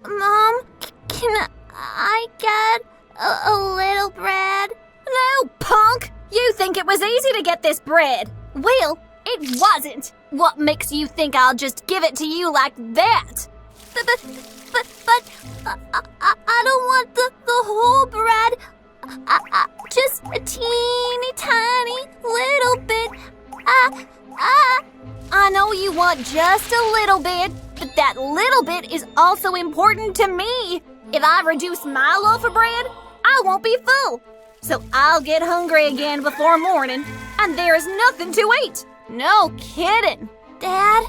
Mom, can I get a little bread? No, punk! You think it was easy to get this bread. Well, it wasn't. What makes you think I'll just give it to you like that? But I don't want the whole bread. Just a teeny tiny little bit. I know you want just a little bit, but that little bit is also important to me. If I reduce my loaf of bread, I won't be full. So I'll get hungry again before morning, and there's nothing to eat. No kidding. Dad?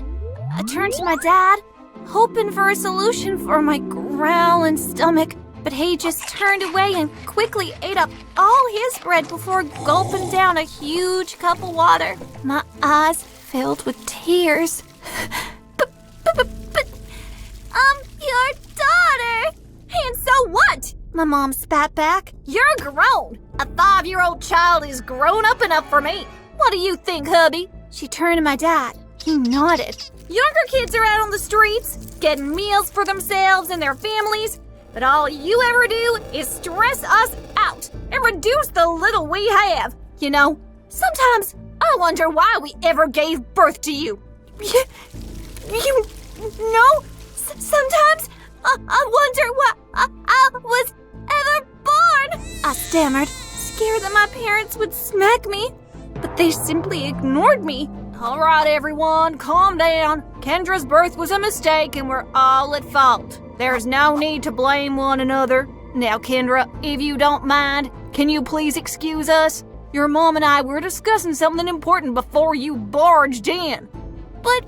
I turned to my dad, hoping for a solution for my growling stomach, but he just turned away and quickly ate up all his bread before gulping down a huge cup of water. My eyes filled with tears. But I'm your daughter. And so what? My mom spat back. You're grown. A 5-year-old child is grown up enough for me. What do you think, hubby? She turned to my dad. He nodded. Younger kids are out on the streets, getting meals for themselves and their families, but all you ever do is stress us out and reduce the little we have. You know, sometimes I wonder why we ever gave birth to you. You know, sometimes I wonder why I was ever born. I stammered, scared that my parents would smack me, but they simply ignored me. All right, everyone, calm down. Kendra's birth was a mistake and we're all at fault. There's no need to blame one another. Now, Kendra, if you don't mind, can you please excuse us? Your mom and I were discussing something important before you barged in. But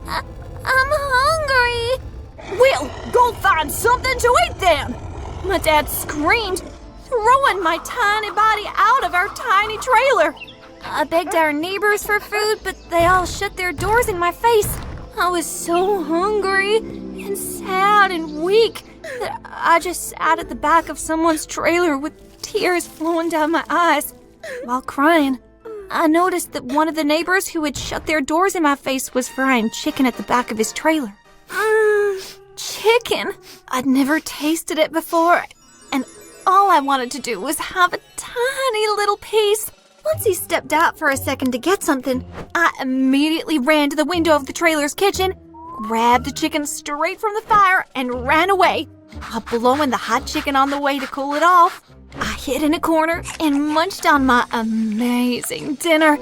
I'm hungry. Well, go find something to eat then. My dad screamed, throwing my tiny body out of our tiny trailer. I begged our neighbors for food, but they all shut their doors in my face. I was so hungry and sad and weak that I just sat at the back of someone's trailer with tears flowing down my eyes. While crying, I noticed that one of the neighbors who had shut their doors in my face was frying chicken at the back of his trailer. Chicken! I'd never tasted it before, and all I wanted to do was have a tiny little piece. Once he stepped out for a second to get something, I immediately ran to the window of the trailer's kitchen, grabbed the chicken straight from the fire, and ran away, while blowing the hot chicken on the way to cool it off. I hid in a corner and munched on my amazing dinner.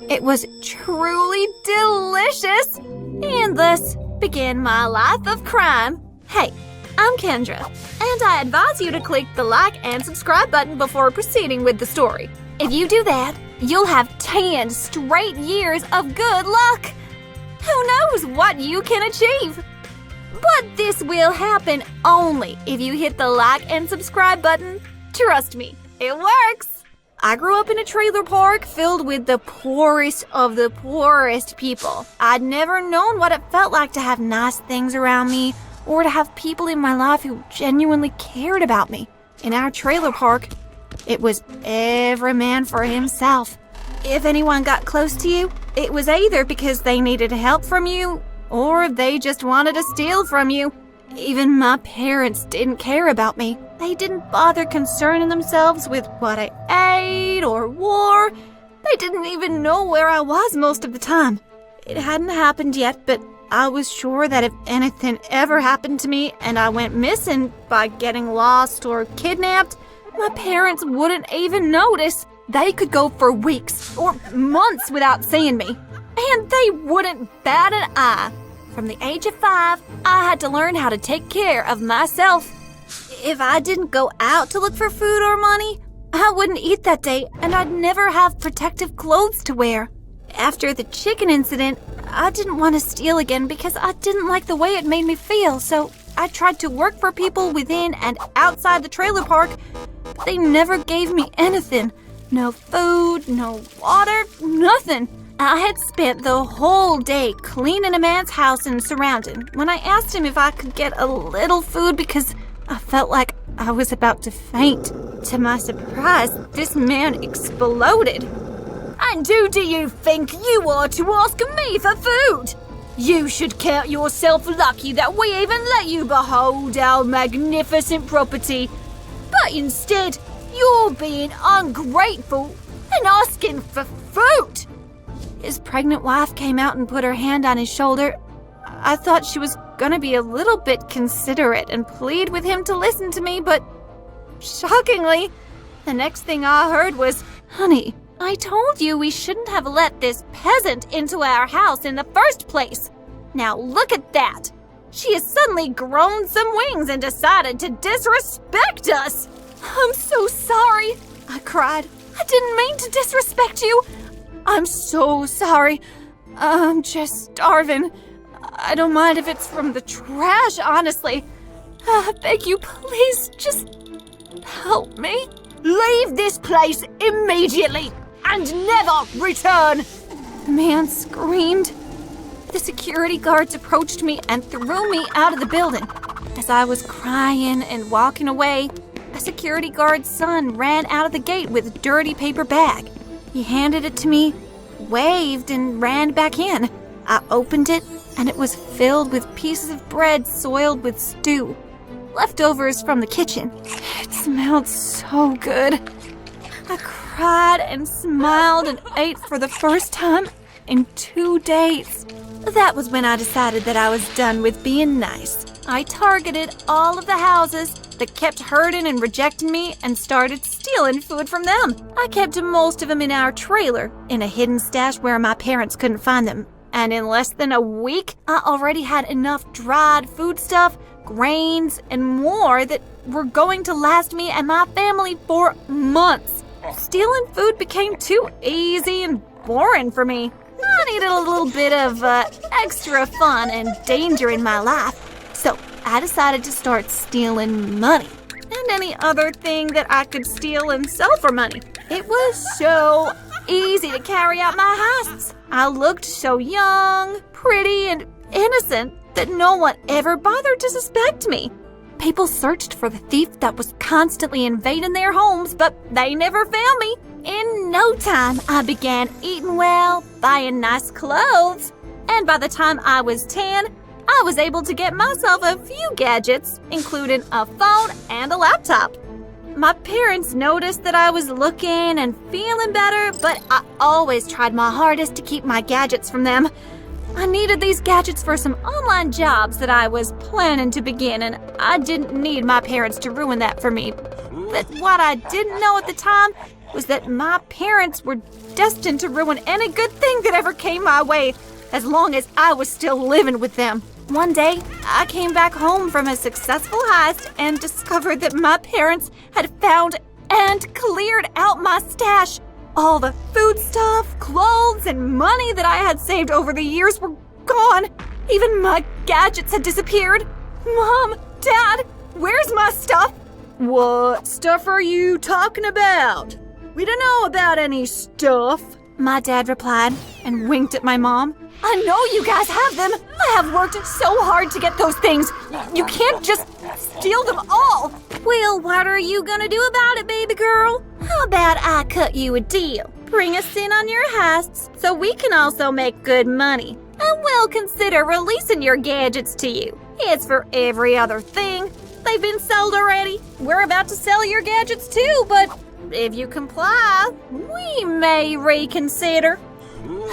It was truly delicious, and thus began my life of crime. Hey, I'm Kendra, and I advise you to click the like and subscribe button before proceeding with the story. If you do that, you'll have 10 straight years of good luck. Who knows what you can achieve? But this will happen only if you hit the like and subscribe button. Trust me, it works. I grew up in a trailer park filled with the poorest of the poorest people. I'd never known what it felt like to have nice things around me or to have people in my life who genuinely cared about me. In our trailer park, it was every man for himself. If anyone got close to you, it was either because they needed help from you or they just wanted to steal from you. Even my parents didn't care about me. They didn't bother concerning themselves with what I ate or wore. They didn't even know where I was most of the time. It hadn't happened yet, but I was sure that if anything ever happened to me and I went missing by getting lost or kidnapped, my parents wouldn't even notice. They could go for weeks or months without seeing me, and they wouldn't bat an eye. From the age of 5, I had to learn how to take care of myself. If I didn't go out to look for food or money, I wouldn't eat that day, and I'd never have protective clothes to wear. After the chicken incident, I didn't want to steal again because I didn't like the way it made me feel, so I tried to work for people within and outside the trailer park. They never gave me anything. No food, no water, nothing. I had spent the whole day cleaning a man's house and surrounding when I asked him if I could get a little food because I felt like I was about to faint. To my surprise, this man exploded. And who do you think you are to ask me for food? You should count yourself lucky that we even let you behold our magnificent property. But instead, you're being ungrateful and asking for food. His pregnant wife came out and put her hand on his shoulder. I thought she was gonna be a little bit considerate and plead with him to listen to me, but shockingly, the next thing I heard was, "Honey, I told you we shouldn't have let this peasant into our house in the first place. Now look at that. She has suddenly grown some wings and decided to disrespect us." "I'm so sorry," I cried. "I didn't mean to disrespect you. I'm so sorry. I'm just starving. I don't mind if it's from the trash, honestly. I beg you, please, just help me." "Leave this place immediately and never return," the man screamed. The security guards approached me and threw me out of the building. As I was crying and walking away, a security guard's son ran out of the gate with a dirty paper bag. He handed it to me, waved, and ran back in. I opened it, and it was filled with pieces of bread soiled with stew, leftovers from the kitchen. It smelled so good. I cried and smiled and ate for the first time in 2 days. That was when I decided that I was done with being nice. I targeted all of the houses that kept hurting and rejecting me and started stealing food from them. I kept most of them in our trailer, in a hidden stash where my parents couldn't find them. And in less than a week, I already had enough dried foodstuff, grains, and more that were going to last me and my family for months. Stealing food became too easy and boring for me. I needed a little bit of extra fun and danger in my life. So I decided to start stealing money and any other thing that I could steal and sell for money. It was so easy to carry out my heists. I looked so young, pretty, and innocent that no one ever bothered to suspect me. People searched for the thief that was constantly invading their homes, but they never found me. In no time, I began eating well, buying nice clothes, and by the time I was 10, I was able to get myself a few gadgets, including a phone and a laptop. My parents noticed that I was looking and feeling better, but I always tried my hardest to keep my gadgets from them. I needed these gadgets for some online jobs that I was planning to begin, and I didn't need my parents to ruin that for me. But what I didn't know at the time was that my parents were destined to ruin any good thing that ever came my way, as long as I was still living with them. One day, I came back home from a successful heist and discovered that my parents had found and cleared out my stash. All the food stuff, clothes, and money that I had saved over the years were gone. Even my gadgets had disappeared. Mom, Dad, where's my stuff? What stuff are you talking about? We don't know about any stuff, my dad replied and winked at my mom. I know you guys have them. I have worked so hard to get those things. You can't just steal them all. Well, what are you gonna do about it, baby girl? How about I cut you a deal? Bring us in on your heists so we can also make good money. And we'll consider releasing your gadgets to you. It's for every other thing. They've been sold already. We're about to sell your gadgets too, but if you comply, we may reconsider.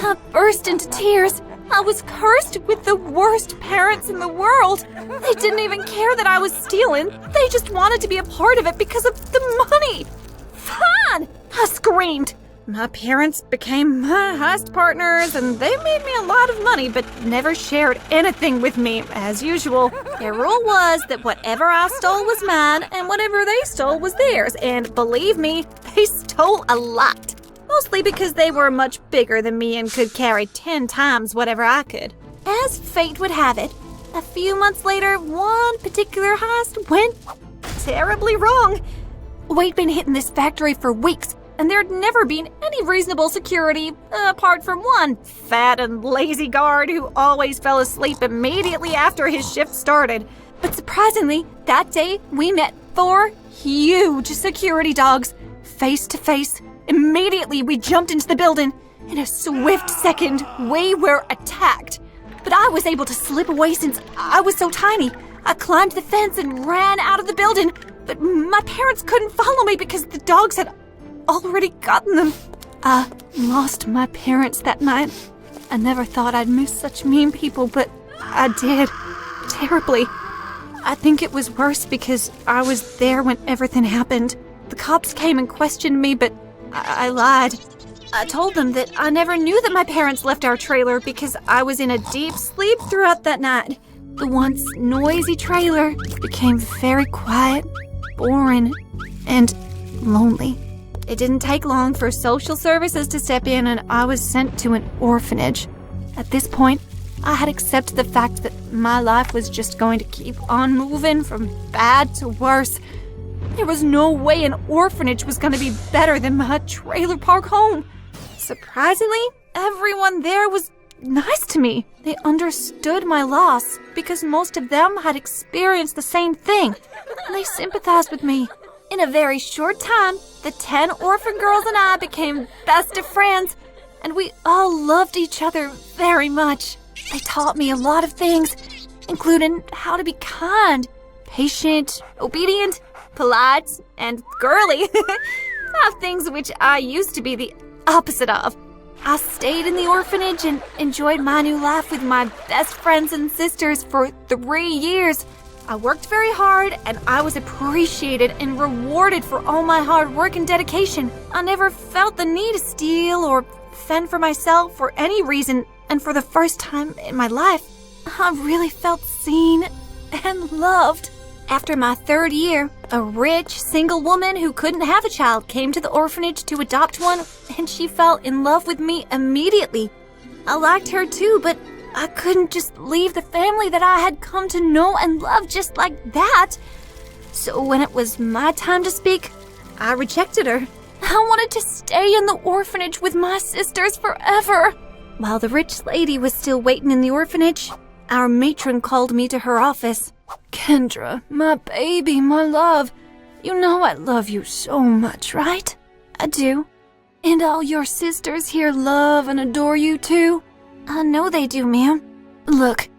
I burst into tears. I was cursed with the worst parents in the world. They didn't even care that I was stealing. They just wanted to be a part of it because of the money. Fine! I screamed. My parents became my heist partners, and they made me a lot of money, but never shared anything with me, as usual. Their rule was that whatever I stole was mine, and whatever they stole was theirs, and believe me, they stole a lot. Mostly because they were much bigger than me and could carry 10 times whatever I could. As fate would have it, a few months later, one particular heist went terribly wrong. We'd been hitting this factory for weeks, and there'd never been any reasonable security, apart from one fat and lazy guard who always fell asleep immediately after his shift started. But surprisingly, that day we met 4 huge security dogs, face to face. Immediately we jumped into the building. In a swift second, we were attacked. but I was able to slip away since I was so tiny. I climbed the fence and ran out of the building, but my parents couldn't follow me because the dogs had already gotten them. I lost my parents that night. I never thought I'd miss such mean people, but I did. Terribly. I think it was worse because I was there when everything happened. The cops came and questioned me, but I lied. I told them that I never knew that my parents left our trailer because I was in a deep sleep throughout that night. The once noisy trailer became very quiet, boring, and lonely. It didn't take long for social services to step in, and I was sent to an orphanage. At this point, I had accepted the fact that my life was just going to keep on moving from bad to worse. There was no way an orphanage was going to be better than my trailer park home. Surprisingly, everyone there was nice to me. They understood my loss because most of them had experienced the same thing, and they sympathized with me. In a very short time, the 10 orphan girls and I became best of friends, and we all loved each other very much. They taught me a lot of things, including how to be kind, patient, obedient, polite, and girly. 5 things which I used to be the opposite of. I stayed in the orphanage and enjoyed my new life with my best friends and sisters for 3 years. I worked very hard, and I was appreciated and rewarded for all my hard work and dedication. I never felt the need to steal or fend for myself for any reason, and for the first time in my life, I really felt seen and loved. After my 3rd year, a rich, single woman who couldn't have a child came to the orphanage to adopt one, and she fell in love with me immediately. I liked her too, but I couldn't just leave the family that I had come to know and love just like that. So when it was my time to speak, I rejected her. I wanted to stay in the orphanage with my sisters forever. While the rich lady was still waiting in the orphanage, our matron called me to her office. "Kendra, my baby, my love, you know I love you so much, right?" "I do." "And all your sisters here love and adore you too?" "I know they do, ma'am." "Look,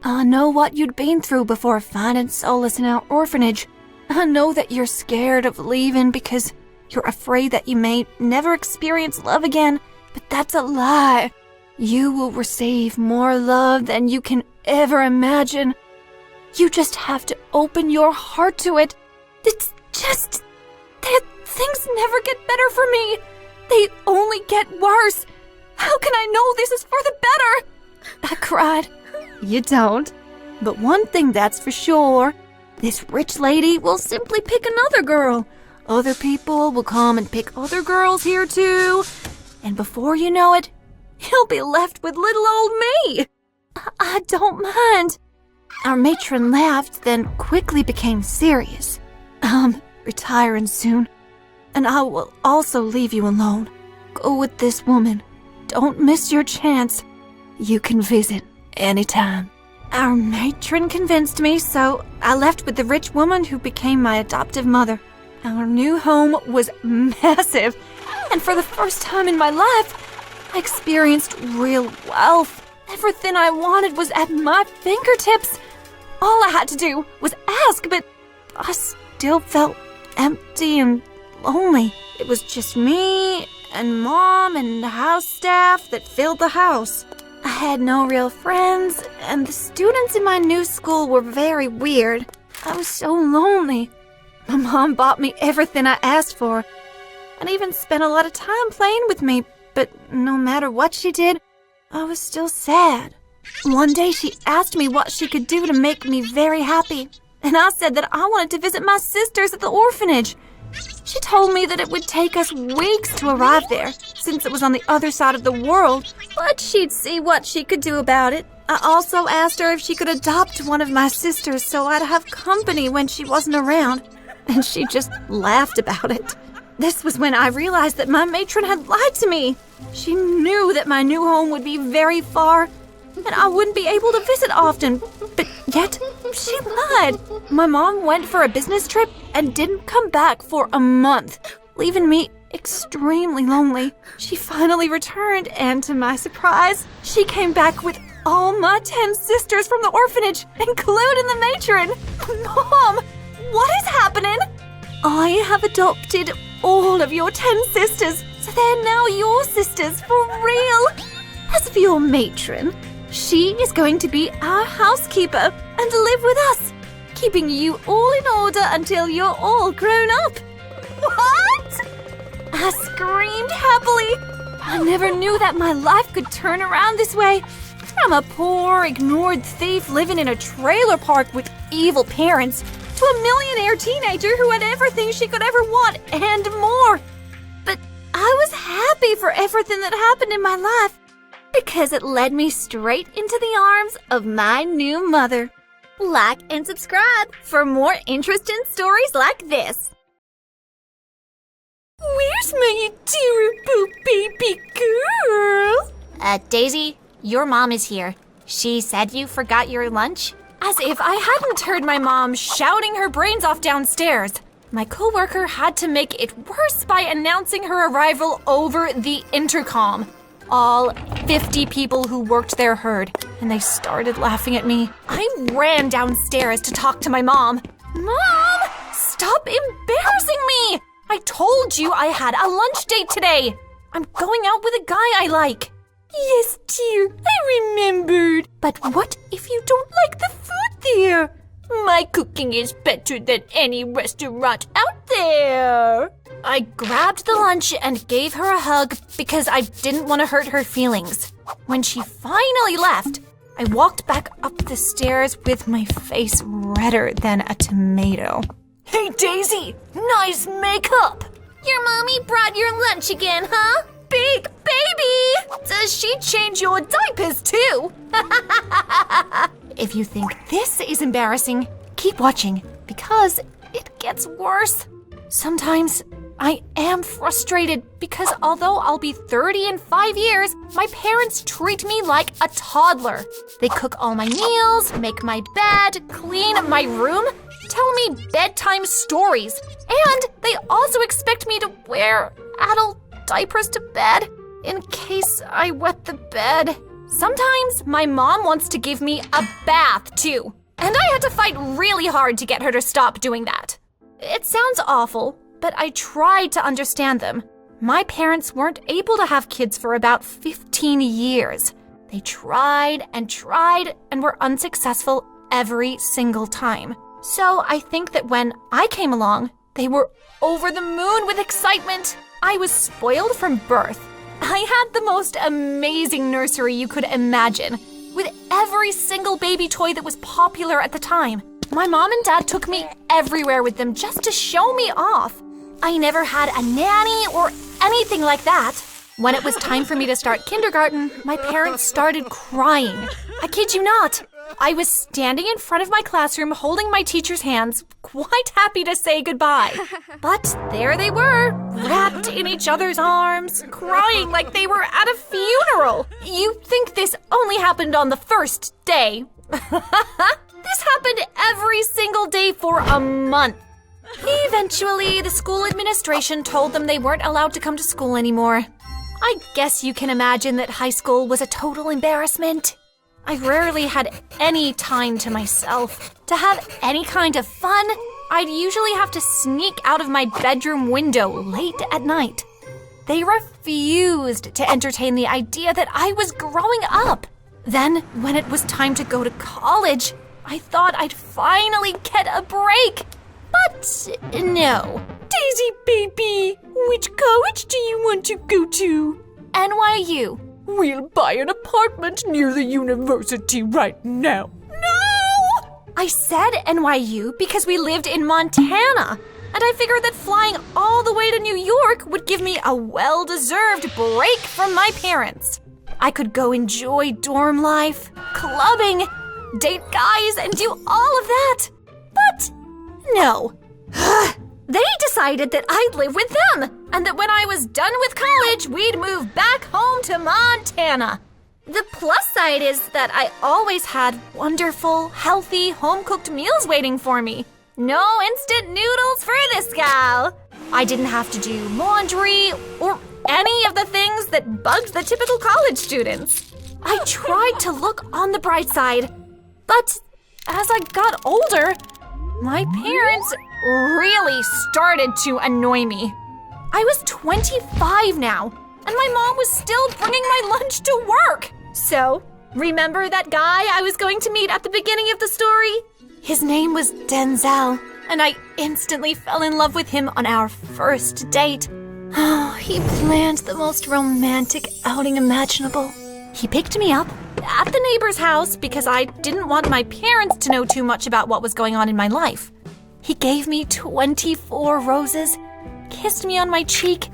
I know what you'd been through before finding solace in our orphanage. I know that you're scared of leaving because you're afraid that you may never experience love again, but that's a lie. You will receive more love than you can ever imagine. You just have to open your heart to it. It's just that things never get better for me. They only get worse. How can I know this is for the better?" I cried. "You don't. But one thing that's for sure, this rich lady will simply pick another girl. Other people will come and pick other girls here too. And before you know it, you'll be left with little old me. I don't mind." Our matron laughed, then quickly became serious. "I'm retiring soon, and I will also leave you alone. Go with this woman. Don't miss your chance. You can visit anytime." Our matron convinced me, so I left with the rich woman who became my adoptive mother. Our new home was massive, and for the first time in my life, I experienced real wealth. Everything I wanted was at my fingertips. All I had to do was ask, but I still felt empty and lonely. It was just me and Mom and the house staff that filled the house. I had no real friends, and the students in my new school were very weird. I was so lonely. My mom bought me everything I asked for, and even spent a lot of time playing with me, but no matter what she did, I was still sad. One day she asked me what she could do to make me very happy, and I said that I wanted to visit my sisters at the orphanage. She told me that it would take us weeks to arrive there, since it was on the other side of the world, but she'd see what she could do about it. I also asked her if she could adopt one of my sisters so I'd have company when she wasn't around, and she just laughed about it. This was when I realized that my matron had lied to me. She knew that my new home would be very far, and I wouldn't be able to visit often, but yet she lied. My mom went for a business trip and didn't come back for a month, leaving me extremely lonely. She finally returned, and to my surprise, she came back with all my 10 sisters from the orphanage, including the matron. Mom, what is happening? I have adopted all of your 10 sisters, so they're now your sisters for real. As for your matron, she is going to be our housekeeper and live with us, keeping you all in order until you're all grown up. What? I screamed happily. I never knew that my life could turn around this way. From a poor, ignored thief living in a trailer park with evil parents to a millionaire teenager who had everything she could ever want and more. But I was happy for everything that happened in my life because it led me straight into the arms of my new mother. Like and subscribe for more interesting stories like this. Where's my adorable baby girl? Daisy, your mom is here. She said you forgot your lunch? As if I hadn't heard my mom shouting her brains off downstairs. My coworker had to make it worse by announcing her arrival over the intercom. All 50 people who worked there heard, and they started laughing at me. I ran downstairs to talk to my mom. Mom, stop embarrassing me! I told you I had a lunch date today. I'm going out with a guy I like. Yes, dear, I remembered. But what if you don't like the food there? My cooking is better than any restaurant out there. I grabbed the lunch and gave her a hug because I didn't want to hurt her feelings. When she finally left, I walked back up the stairs with my face redder than a tomato. Hey, Daisy, nice makeup. Your mommy brought your lunch again, huh? Big baby! Does she change your diapers too? If you think this is embarrassing, keep watching because it gets worse. Sometimes I am frustrated because although I'll be 30 in 5 years, my parents treat me like a toddler. They cook all my meals, make my bed, clean my room, tell me bedtime stories, and they also expect me to wear adult diapers to bed in case I wet the bed. Sometimes my mom wants to give me a bath too, and I had to fight really hard to get her to stop doing that. It sounds awful, but I tried to understand them. My parents weren't able to have kids for about 15 years. They tried and were unsuccessful every single time. So I think that when I came along, they were over the moon with excitement. I was spoiled from birth. I had the most amazing nursery you could imagine, with every single baby toy that was popular at the time. My mom and dad took me everywhere with them just to show me off. I never had a nanny or anything like that. When it was time for me to start kindergarten, my parents started crying. I kid you not. I was standing in front of my classroom holding my teacher's hands, quite happy to say goodbye. But there they were, wrapped in each other's arms, crying like they were at a funeral. You think this only happened on the first day. This happened every single day for a month. Eventually, the school administration told them they weren't allowed to come to school anymore. I guess you can imagine that high school was a total embarrassment. I rarely had any time to myself. To have any kind of fun, I'd usually have to sneak out of my bedroom window late at night. They refused to entertain the idea that I was growing up. Then, when it was time to go to college, I thought I'd finally get a break. But no. Daisy baby, which college do you want to go to? NYU. We'll buy an apartment near the university right now. No! I said NYU because we lived in Montana, and I figured that flying all the way to New York would give me a well-deserved break from my parents. I could go enjoy dorm life, clubbing, date guys, and do all of that. But no. They decided that I'd live with them, and that when I was done with college, we'd move back home to Montana. The plus side is that I always had wonderful, healthy, home-cooked meals waiting for me. No instant noodles for this gal. I didn't have to do laundry or any of the things that bugged the typical college students. I tried to look on the bright side, but as I got older, my parents really started to annoy me. I was 25 now, and my mom was still bringing my lunch to work. So, remember that guy I was going to meet at the beginning of the story? His name was Denzel, and I instantly fell in love with him on our first date. Oh, he planned the most romantic outing imaginable. He picked me up at the neighbor's house because I didn't want my parents to know too much about what was going on in my life. He gave me 24 roses, kissed me on my cheek,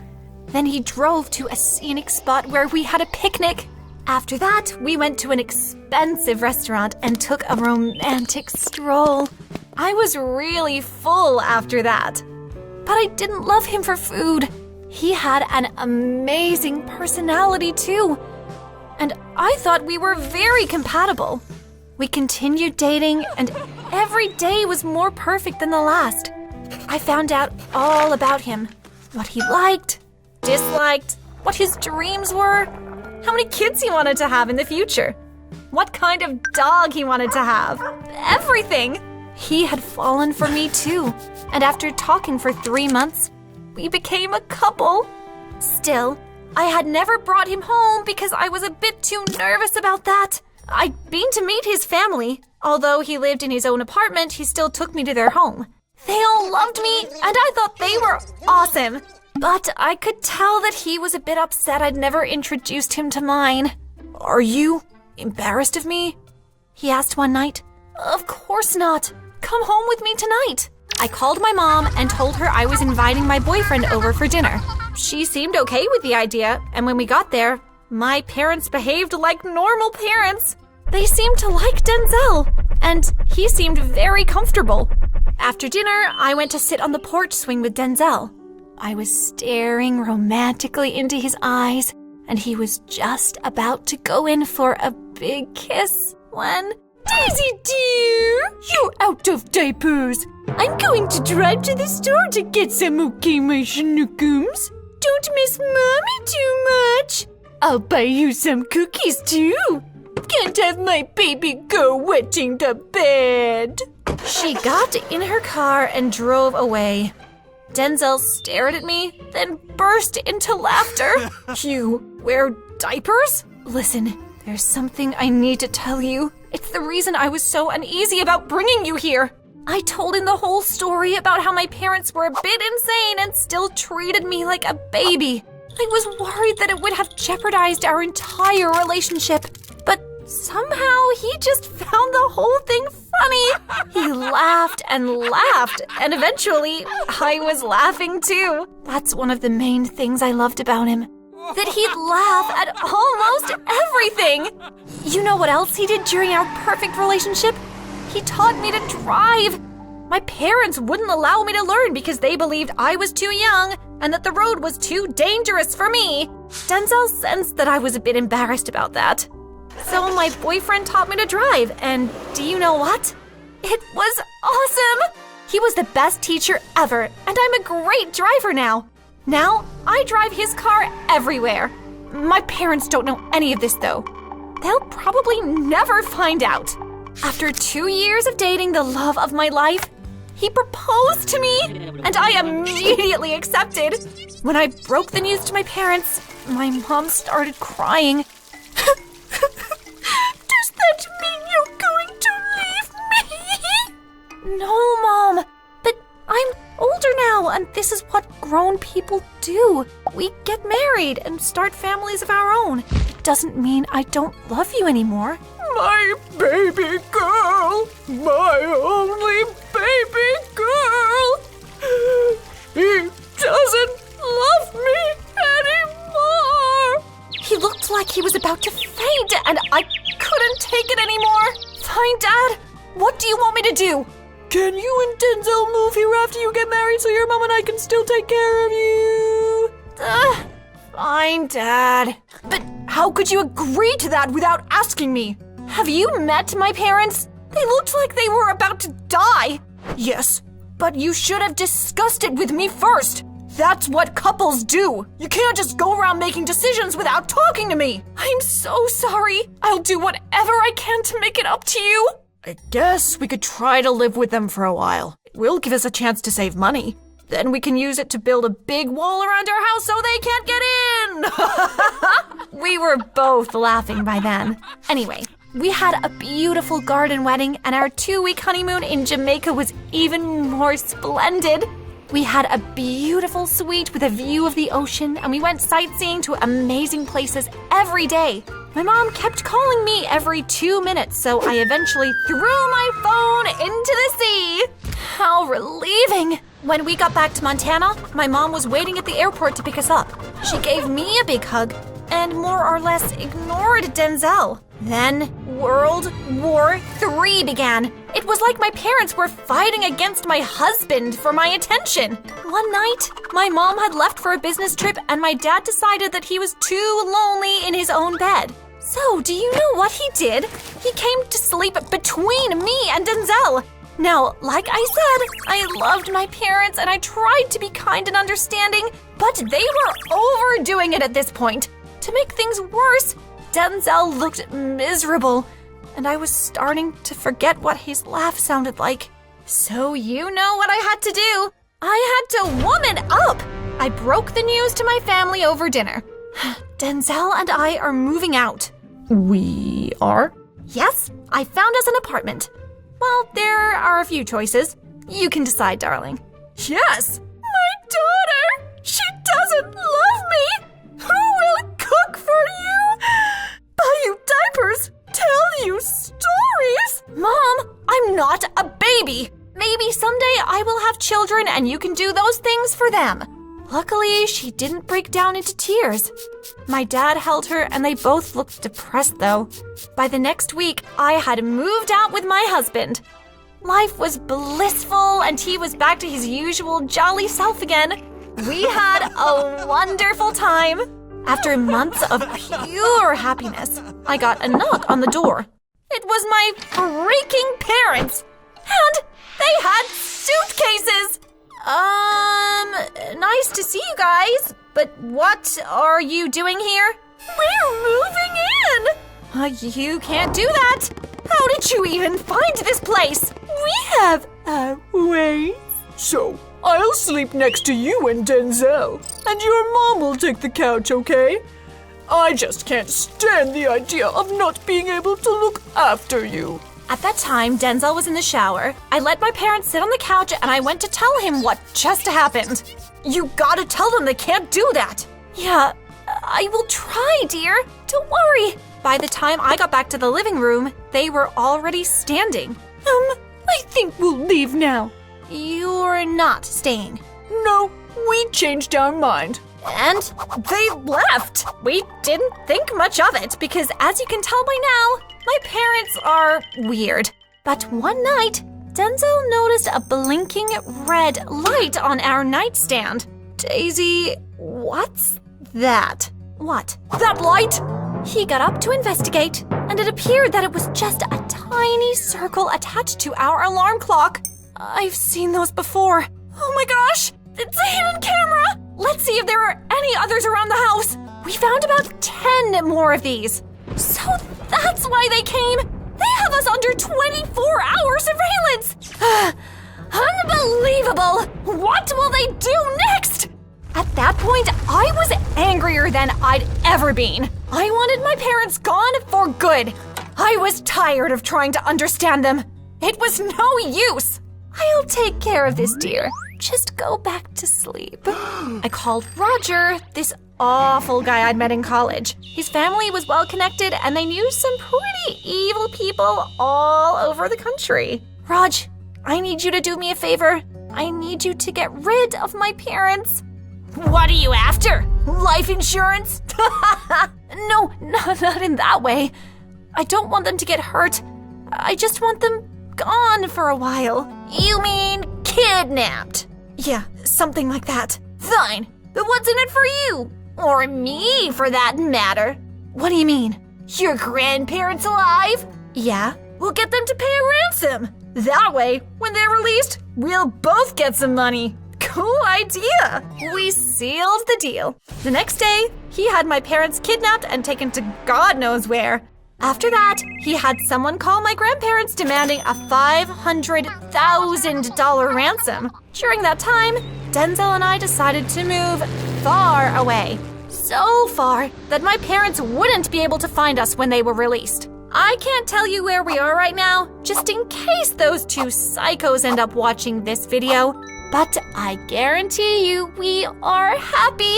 then he drove to a scenic spot where we had a picnic. After that, we went to an expensive restaurant and took a romantic stroll. I was really full after that. But I didn't love him for food. He had an amazing personality too. And I thought we were very compatible. We continued dating, and every day was more perfect than the last. I found out all about him. What he liked, disliked, what his dreams were, how many kids he wanted to have in the future, what kind of dog he wanted to have, everything. He had fallen for me too, and after talking for 3 months, we became a couple. Still, I had never brought him home because I was a bit too nervous about that. I'd been to meet his family. Although he lived in his own apartment, he still took me to their home. They all loved me, and I thought they were awesome. But I could tell that he was a bit upset I'd never introduced him to mine. "Are you embarrassed of me?" he asked one night. "Of course not. Come home with me tonight." I called my mom and told her I was inviting my boyfriend over for dinner. She seemed okay with the idea, and when we got there, my parents behaved like normal parents. They seemed to like Denzel, and he seemed very comfortable. After dinner, I went to sit on the porch swing with Denzel. I was staring romantically into his eyes, and he was just about to go in for a big kiss when... "Daisy dear, you're out of diapers. I'm going to drive to the store to get some, okay, my schnookums? Don't miss Mommy too much. I'll buy you some cookies too. Can't have my baby girl wetting the bed." She got in her car and drove away. Denzel stared at me, then burst into laughter. "You wear diapers? Listen, there's something I need to tell you. It's the reason I was so uneasy about bringing you here." I told him the whole story about how my parents were a bit insane and still treated me like a baby. I was worried that it would have jeopardized our entire relationship, but somehow he just found the whole thing funny. He laughed and laughed, and eventually I was laughing too. That's one of the main things I loved about him, that he'd laugh at almost everything. You know what else he did during our perfect relationship? He taught me to drive. My parents wouldn't allow me to learn because they believed I was too young and that the road was too dangerous for me. Denzel sensed that I was a bit embarrassed about that. So my boyfriend taught me to drive, and do you know what? It was awesome! He was the best teacher ever, and I'm a great driver now. Now, I drive his car everywhere. My parents don't know any of this though. They'll probably never find out. After 2 years of dating the love of my life, he proposed to me, and I immediately accepted. When I broke the news to my parents, my mom started crying. "Does that mean you're going to leave me?" "No, Mom, but I'm older now, and this is what grown people do. We get married and start families of our own. It doesn't mean I don't love you anymore." "My baby girl, my only baby girl, he doesn't love me anymore." He looked like he was about to faint, and I couldn't take it anymore. "Fine, Dad, what do you want me to do?" "Can you and Denzel move here after you get married so your mom and I can still take care of you?" Fine, Dad. But how could you agree to that without asking me? Have you met my parents? They looked like they were about to die. Yes, but you should have discussed it with me first. That's what couples do. You can't just go around making decisions without talking to me. I'm so sorry. I'll do whatever I can to make it up to you. I guess we could try to live with them for a while. It will give us a chance to save money. Then we can use it to build a big wall around our house so they can't get in. We were both laughing by then. Anyway, we had a beautiful garden wedding, and our 2-week honeymoon in Jamaica was even more splendid. We had a beautiful suite with a view of the ocean, and we went sightseeing to amazing places every day. My mom kept calling me every 2 minutes, so I eventually threw my phone into the sea. How relieving! When we got back to Montana, my mom was waiting at the airport to pick us up. She gave me a big hug and more or less ignored Denzel. Then World War III began. It was like my parents were fighting against my husband for my attention. One night, my mom had left for a business trip and my dad decided that he was too lonely in his own bed. So, do you know what he did? He came to sleep between me and Denzel. Now, like I said, I loved my parents and I tried to be kind and understanding, but they were overdoing it at this point. To make things worse, Denzel looked miserable, and I was starting to forget what his laugh sounded like. So you know what I had to do. I had to woman up. I broke the news to my family over dinner. Denzel and I are moving out. We are? Yes, I found us an apartment. Well, there are a few choices. You can decide, darling. Yes! My daughter! She doesn't love me! Who will cook for you? Buy you diapers? Tell you stories? Mom, I'm not a baby. Maybe someday I will have children and you can do those things for them. Luckily, she didn't break down into tears. My dad held her and they both looked depressed though. By the next week, I had moved out with my husband. Life was blissful and he was back to his usual jolly self again. We had a wonderful time. After months of pure happiness, I got a knock on the door. It was my freaking parents, and they had suitcases. Nice to see you guys, but what are you doing here? We're moving in! You can't do that. How did you even find this place? We have our ways. So, I'll sleep next to you and Denzel, and your mom will take the couch, okay? I just can't stand the idea of not being able to look after you. At that time, Denzel was in the shower. I let my parents sit on the couch and I went to tell him what just happened. You gotta tell them they can't do that. Yeah, I will try, dear. Don't worry. By the time I got back to the living room, they were already standing. I think we'll leave now. You're not staying. No, we changed our mind. And they left. We didn't think much of it because, as you can tell by now, my parents are weird. But one night, Denzel noticed a blinking red light on our nightstand. Daisy, what's that? What? That light? He got up to investigate, and it appeared that it was just a tiny circle attached to our alarm clock. I've seen those before. Oh my gosh! It's a hidden camera! Let's see if there are any others around the house. We found about 10 more of these. So that's why they came. They have us under 24-hour surveillance. Unbelievable! What will they do next? At that point, I was angrier than I'd ever been. I wanted my parents gone for good. I was tired of trying to understand them. It was no use. I'll take care of this, dear. Just go back to sleep. I called Roger, this awful guy I'd met in college. His family was well connected and they knew some pretty evil people all over the country. Raj, I need you to do me a favor. I need you to get rid of my parents. What are you after? Life insurance? No, not in that way. I don't want them to get hurt. I just want them gone for a while. You mean kidnapped? Yeah, something like that. Fine, but what's in it for you? Or me, for that matter. What do you mean? Your grandparents alive? Yeah? We'll get them to pay a ransom. That way, when they're released, we'll both get some money. cool idea! We sealed the deal. The next day, he had my parents kidnapped and taken to God knows where. After that, he had someone call my grandparents demanding a $500,000 ransom. During that time, Denzel and I decided to move far away. So far that my parents wouldn't be able to find us when they were released. I can't tell you where we are right now, just in case those two psychos end up watching this video, but I guarantee you we are happy.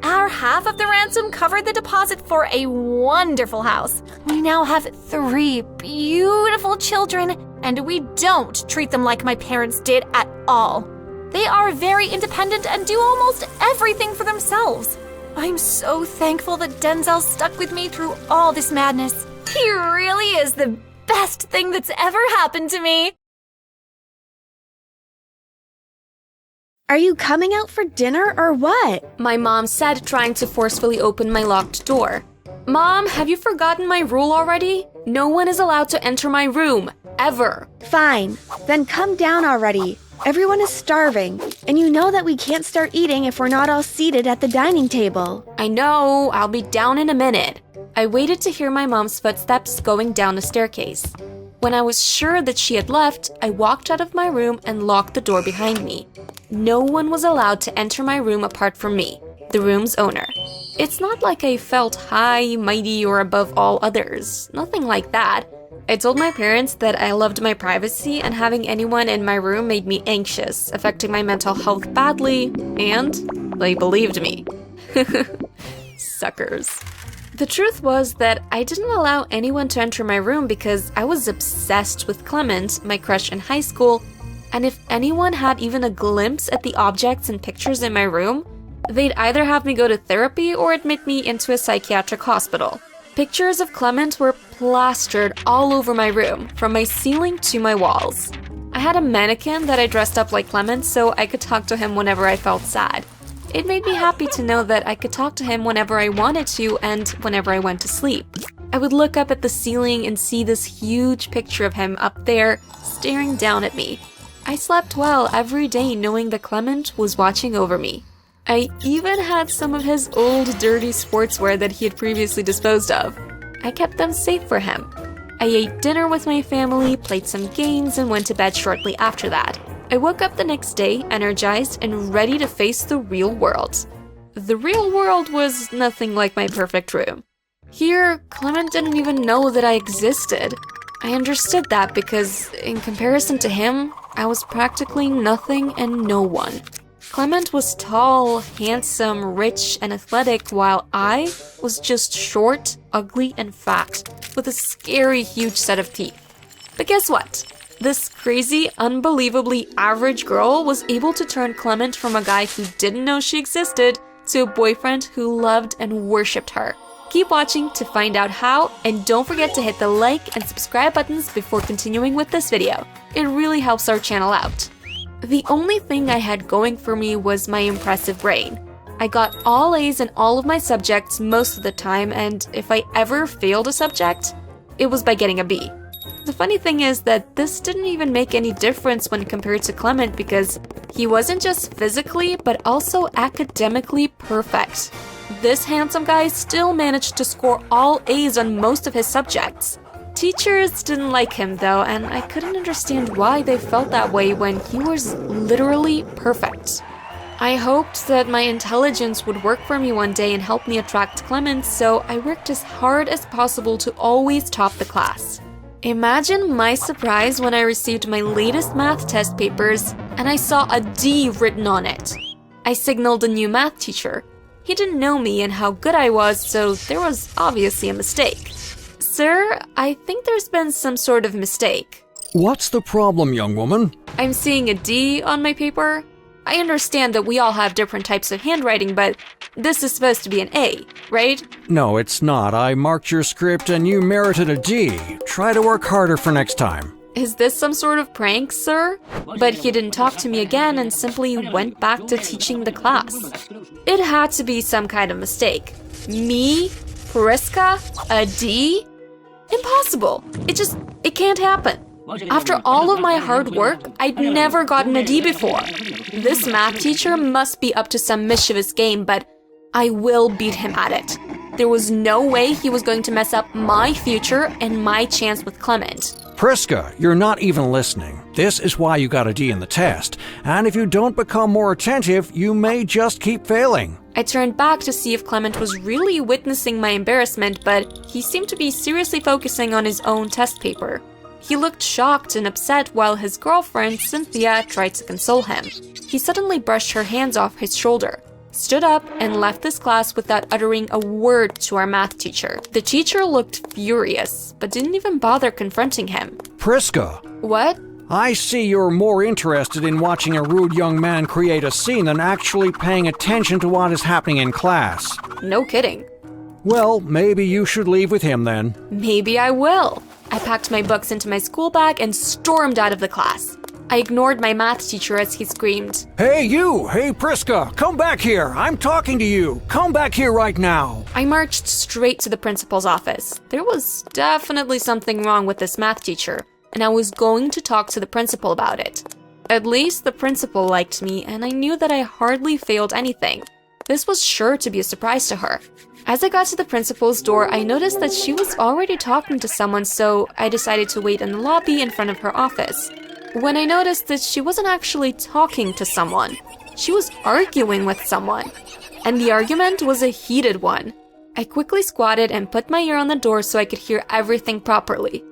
Our half of the ransom covered the deposit for a wonderful house. We now have 3 beautiful children, and we don't treat them like my parents did at all. They are very independent and do almost everything for themselves. I'm so thankful that Denzel stuck with me through all this madness. He really is the best thing that's ever happened to me. Are you coming out for dinner or what? My mom said, trying to forcefully open my locked door. Mom, have you forgotten my rule already? No one is allowed to enter my room, ever. Fine, then come down already. Everyone is starving, and you know that we can't start eating if we're not all seated at the dining table. I know, I'll be down in a minute. I waited to hear my mom's footsteps going down the staircase. When I was sure that she had left, I walked out of my room and locked the door behind me. No one was allowed to enter my room apart from me, the room's owner. It's not like I felt high, mighty, or above all others. Nothing like that. I told my parents that I loved my privacy and having anyone in my room made me anxious, affecting my mental health badly, and they believed me. Suckers. The truth was that I didn't allow anyone to enter my room because I was obsessed with Clement, my crush in high school, and if anyone had even a glimpse at the objects and pictures in my room, they'd either have me go to therapy or admit me into a psychiatric hospital. Pictures of Clement were plastered all over my room, from my ceiling to my walls. I had a mannequin that I dressed up like Clement so I could talk to him whenever I felt sad. It made me happy to know that I could talk to him whenever I wanted to and whenever I went to sleep. I would look up at the ceiling and see this huge picture of him up there, staring down at me. I slept well every day knowing that Clement was watching over me. I even had some of his old dirty sportswear that he had previously disposed of. I kept them safe for him. I ate dinner with my family, played some games, and went to bed shortly after that. I woke up the next day, energized and ready to face the real world. The real world was nothing like my perfect room. Here, Clement didn't even know that I existed. I understood that because, in comparison to him, I was practically nothing and no one. Clement was tall, handsome, rich, and athletic, while I was just short, ugly, and fat, with a scary huge set of teeth. But guess what? This crazy, unbelievably average girl was able to turn Clement from a guy who didn't know she existed to a boyfriend who loved and worshipped her. Keep watching to find out how, and don't forget to hit the like and subscribe buttons before continuing with this video. It really helps our channel out. The only thing I had going for me was my impressive brain. I got all A's in all of my subjects most of the time, and if I ever failed a subject, it was by getting a B. The funny thing is that this didn't even make any difference when compared to Clement because he wasn't just physically but also academically perfect. This handsome guy still managed to score all A's on most of his subjects. Teachers didn't like him though, and I couldn't understand why they felt that way when he was literally perfect. I hoped that my intelligence would work for me one day and help me attract Clement, so I worked as hard as possible to always top the class. Imagine my surprise when I received my latest math test papers and I saw a D written on it. I signaled a new math teacher. He didn't know me and how good I was, so there was obviously a mistake. Sir, I think there's been some sort of mistake. What's the problem, young woman? I'm seeing a D on my paper. I understand that we all have different types of handwriting, but this is supposed to be an A, right? No, it's not. I marked your script and you merited a D. Try to work harder for next time. Is this some sort of prank, sir? But he didn't talk to me again and simply went back to teaching the class. It had to be some kind of mistake. Me? Priska? A D? Impossible. It can't happen. After all of my hard work, I'd never gotten a D before. This math teacher must be up to some mischievous game, but I will beat him at it. There was no way he was going to mess up my future and my chance with Clement. Priska, you're not even listening. This is why you got a D in the test. And if you don't become more attentive, you may just keep failing. I turned back to see if Clement was really witnessing my embarrassment, but he seemed to be seriously focusing on his own test paper. He looked shocked and upset while his girlfriend, Cynthia, tried to console him. He suddenly brushed her hands off his shoulder, stood up, and left this class without uttering a word to our math teacher. The teacher looked furious, but didn't even bother confronting him. Priska, What? I see you're more interested in watching a rude young man create a scene than actually paying attention to what is happening in class. No kidding. Well, maybe you should leave with him then. Maybe I will. I packed my books into my school bag and stormed out of the class. I ignored my math teacher as he screamed, Hey you! Hey Priska! Come back here! I'm talking to you! Come back here right now! I marched straight to the principal's office. There was definitely something wrong with this math teacher, and I was going to talk to the principal about it. At least the principal liked me, and I knew that I hardly failed anything. This was sure to be a surprise to her. As I got to the principal's door, I noticed that she was already talking to someone, so I decided to wait in the lobby in front of her office. When I noticed that she wasn't actually talking to someone, she was arguing with someone. And the argument was a heated one. I quickly squatted and put my ear on the door so I could hear everything properly.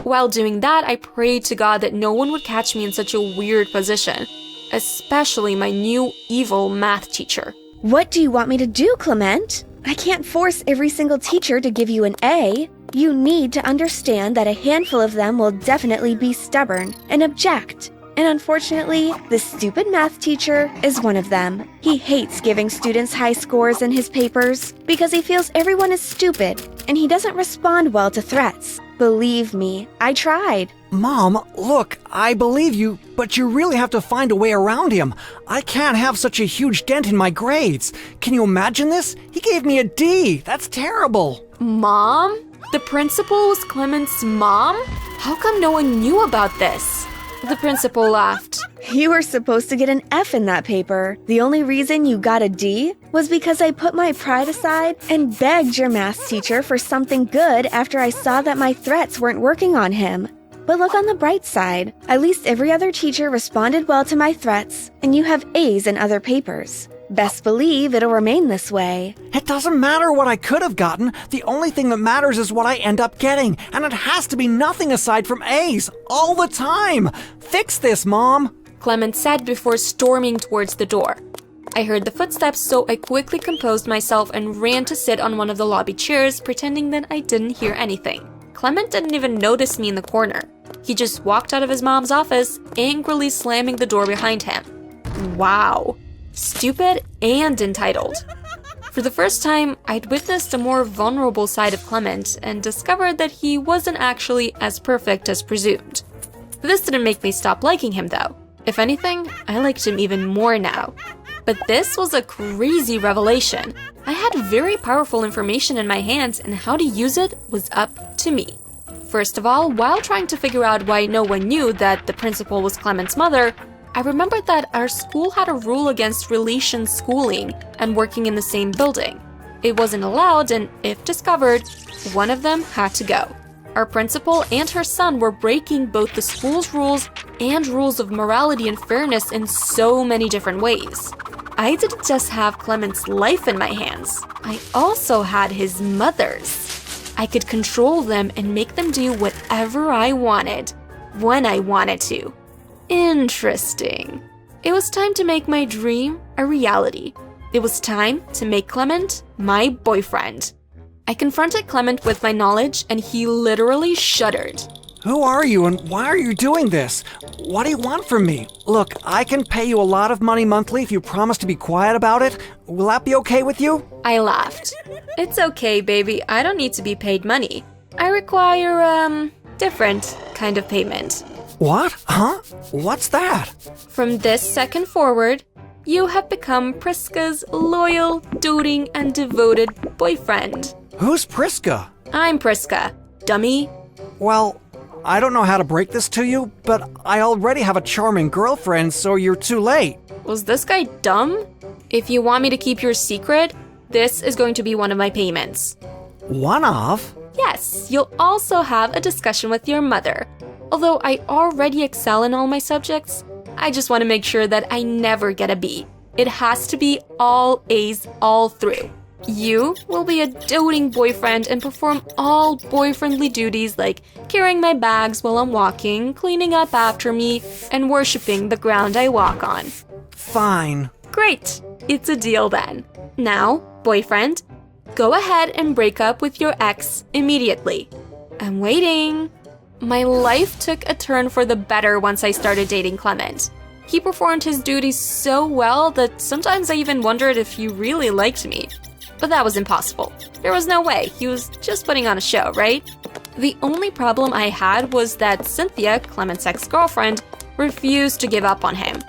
While doing that, I prayed to God that no one would catch me in such a weird position, especially my new evil math teacher. What do you want me to do, Clement? I can't force every single teacher to give you an A. You need to understand that a handful of them will definitely be stubborn and object. And unfortunately, the stupid math teacher is one of them. He hates giving students high scores in his papers because he feels everyone is stupid, and he doesn't respond well to threats. Believe me, I tried. Mom, look, I believe you, but you really have to find a way around him. I can't have such a huge dent in my grades. Can you imagine this? He gave me a D. That's terrible. Mom? The principal was Clement's mom? How come no one knew about this? The principal laughed. You were supposed to get an F in that paper. The only reason you got a D was because I put my pride aside and begged your math teacher for something good after I saw that my threats weren't working on him. But look on the bright side. At least every other teacher responded well to my threats, and you have A's in other papers. Best believe it'll remain this way. It doesn't matter what I could have gotten. The only thing that matters is what I end up getting, and it has to be nothing aside from A's all the time. Fix this, Mom. Clement said before storming towards the door. I heard the footsteps, so I quickly composed myself and ran to sit on one of the lobby chairs, pretending that I didn't hear anything. Clement didn't even notice me in the corner. He just walked out of his mom's office, angrily slamming the door behind him. Wow. Stupid and entitled. For the first time, I'd witnessed a more vulnerable side of Clement and discovered that he wasn't actually as perfect as presumed. This didn't make me stop liking him though. If anything, I liked him even more now. But this was a crazy revelation. I had very powerful information in my hands, and how to use it was up to me. First of all, while trying to figure out why no one knew that the principal was Clement's mother, I remembered that our school had a rule against relation schooling and working in the same building. It wasn't allowed, and if discovered, one of them had to go. Our principal and her son were breaking both the school's rules and rules of morality and fairness in so many different ways. I didn't just have Clement's life in my hands, I also had his mother's. I could control them and make them do whatever I wanted, when I wanted to. Interesting. It was time to make my dream a reality. It was time to make Clement my boyfriend. I confronted Clement with my knowledge, and he literally shuddered. Who are you and why are you doing this? What do you want from me? Look, I can pay you a lot of money monthly if you promise to be quiet about it. Will that be okay with you? I laughed. It's okay, baby. I don't need to be paid money. I require, different kind of payment. What? Huh? What's that? From this second forward, you have become Priska's loyal, doting, and devoted boyfriend. Who's Priska? I'm Priska, dummy. Well, I don't know how to break this to you, but I already have a charming girlfriend, so you're too late. Was this guy dumb? If you want me to keep your secret, this is going to be one of my payments. One of? Yes, you'll also have a discussion with your mother. Although I already excel in all my subjects, I just want to make sure that I never get a B. It has to be all A's all through. You will be a doting boyfriend and perform all boyfriendly duties like carrying my bags while I'm walking, cleaning up after me, and worshipping the ground I walk on. Fine. Great, it's a deal then. Now, boyfriend, go ahead and break up with your ex immediately. I'm waiting. My life took a turn for the better once I started dating Clement. He performed his duties so well that sometimes I even wondered if he really liked me. But that was impossible. There was no way. He was just putting on a show, right? The only problem I had was that Cynthia, Clement's ex-girlfriend, refused to give up on him.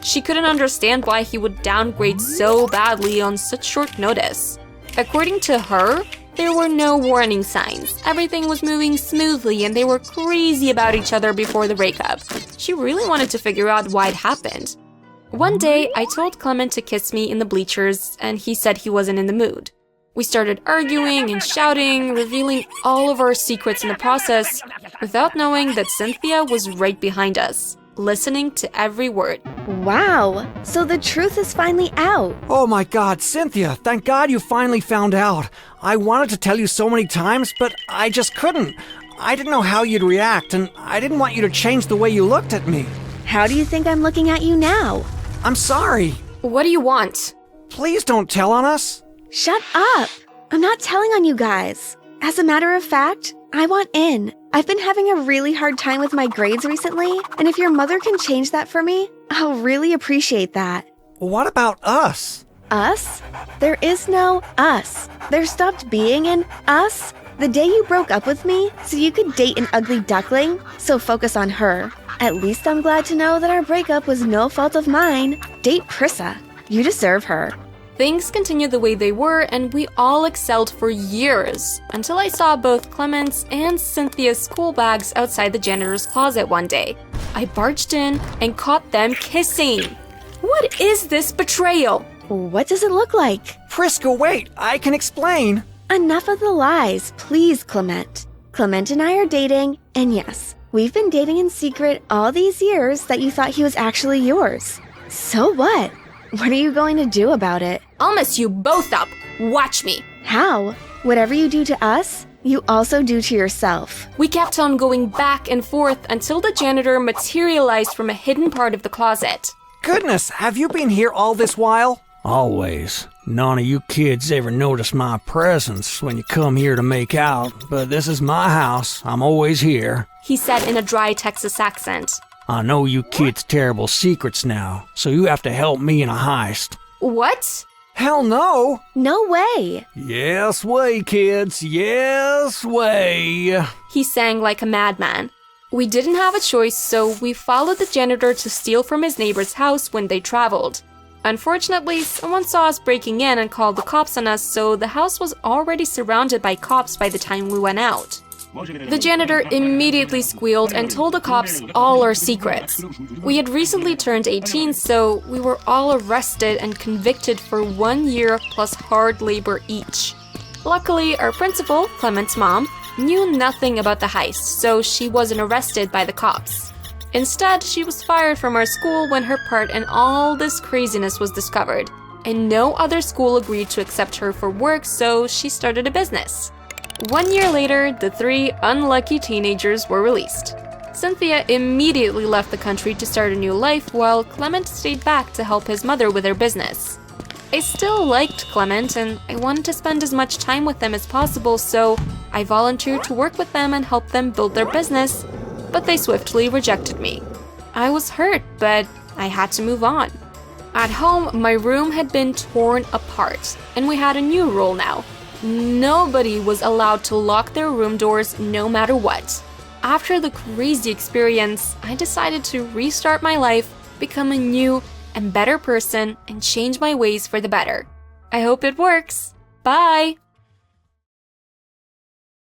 She couldn't understand why he would downgrade so badly on such short notice. According to her, there were no warning signs. Everything was moving smoothly and they were crazy about each other before the breakup. She really wanted to figure out why it happened. One day, I told Clement to kiss me in the bleachers, and he said he wasn't in the mood. We started arguing and shouting, revealing all of our secrets in the process, without knowing that Cynthia was right behind us, listening to every word. Wow, so the truth is finally out. Oh my God, Cynthia, thank God you finally found out. I wanted to tell you so many times, but I just couldn't. I didn't know how you'd react, and I didn't want you to change the way you looked at me. How do you think I'm looking at you now? I'm sorry. What do you want? Please don't tell on us. Shut up! I'm not telling on you guys. As a matter of fact, I want in. I've been having a really hard time with my grades recently, and if your mother can change that for me, I'll really appreciate that. What about us? Us? There is no us. There stopped being an us the day you broke up with me so you could date an ugly duckling, so focus on her. At least I'm glad to know that our breakup was no fault of mine. Date Prissa. You deserve her. Things continued the way they were, and we all excelled for years, until I saw both Clement's and Cynthia's school bags outside the janitor's closet one day. I barged in and caught them kissing. What is this betrayal? What does it look like? Prisca, wait, I can explain. Enough of the lies, please, Clement. Clement and I are dating, and yes, we've been dating in secret all these years that you thought he was actually yours. So what? What are you going to do about it? I'll mess you both up. Watch me. How? Whatever you do to us, you also do to yourself. We kept on going back and forth until the janitor materialized from a hidden part of the closet. Goodness, have you been here all this while? Always. None of you kids ever notice my presence when you come here to make out, but this is my house. I'm always here. He said in a dry Texas accent. I know you kids' terrible secrets now, so you have to help me in a heist. What? Hell no! No way! Yes way, kids. Yes way. He sang like a madman. We didn't have a choice, so we followed the janitor to steal from his neighbor's house when they traveled. Unfortunately, someone saw us breaking in and called the cops on us, so the house was already surrounded by cops by the time we went out. The janitor immediately squealed and told the cops all our secrets. We had recently turned 18, so we were all arrested and convicted for 1 year plus hard labor each. Luckily, our principal, Clement's mom, knew nothing about the heist, so she wasn't arrested by the cops. Instead, she was fired from our school when her part in all this craziness was discovered, and no other school agreed to accept her for work, so she started a business. 1 year later, the 3 unlucky teenagers were released. Cynthia immediately left the country to start a new life, while Clement stayed back to help his mother with her business. I still liked Clement, and I wanted to spend as much time with them as possible, so I volunteered to work with them and help them build their business, but they swiftly rejected me. I was hurt, but I had to move on. At home, my room had been torn apart, and we had a new rule now. Nobody was allowed to lock their room doors no matter what. After the crazy experience, I decided to restart my life, become a new and better person, and change my ways for the better. I hope it works. Bye!